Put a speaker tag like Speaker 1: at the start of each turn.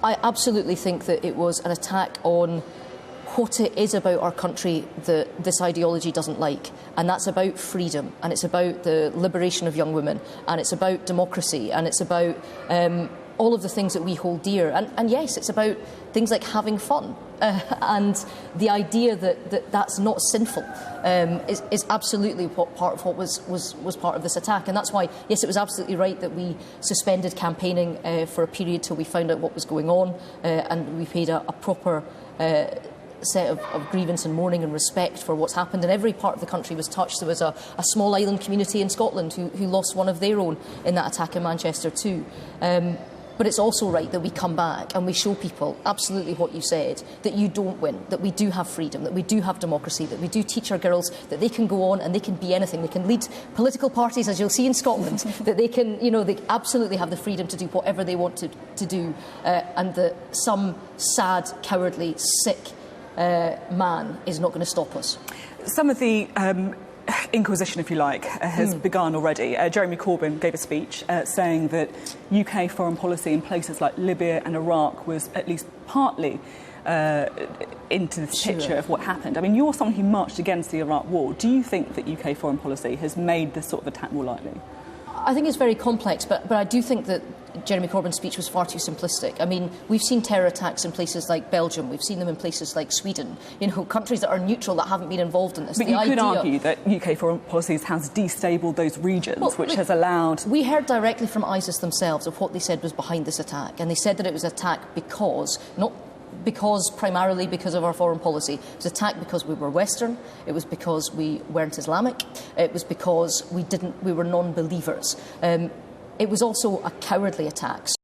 Speaker 1: I absolutely think that it was an attack on what it is about our country that this ideology doesn't like, and that's about freedom, and it's about the liberation of young women, and it's about democracy, and it's about all of the things that we hold dear. And yes, it's about things like having fun, and the idea that that's not sinful is absolutely part of what was part of this attack. And that's why, yes, it was absolutely right that we suspended campaigning for a period till we found out what was going on, and we paid a proper set of grievance and mourning and respect for what's happened. And every part of the country was touched. There was a small island community in Scotland who lost one of their own in that attack in Manchester too. But it's also right that we come back and we show people absolutely what you said, that you don't win, that we do have freedom, that we do have democracy, that we do teach our girls that they can go on and they can be anything. They can lead political parties, as you'll see in Scotland, that they can, they absolutely have the freedom to do whatever they want to do, and that some sad, cowardly, sick man is not going to stop us.
Speaker 2: Some of the inquisition, if you like, has begun already. Jeremy Corbyn gave a speech saying that UK foreign policy in places like Libya and Iraq was at least partly into the picture of what happened. I mean, you're someone who marched against the Iraq war. Do you think that UK foreign policy has made this sort of attack more likely?
Speaker 1: I think it's very complex, but I do think that Jeremy Corbyn's speech was far too simplistic. I mean, we've seen terror attacks in places like Belgium, we've seen them in places like Sweden, countries that are neutral, that haven't been involved in this.
Speaker 2: But you could argue that UK foreign policy has destabilised those regions, which has allowed... We
Speaker 1: heard directly from ISIS themselves of what they said was behind this attack, and they said that it was an attack primarily because of our foreign policy. It was attacked because we were Western, it was because we weren't Islamic, it was because we were non-believers. It was also a cowardly attack.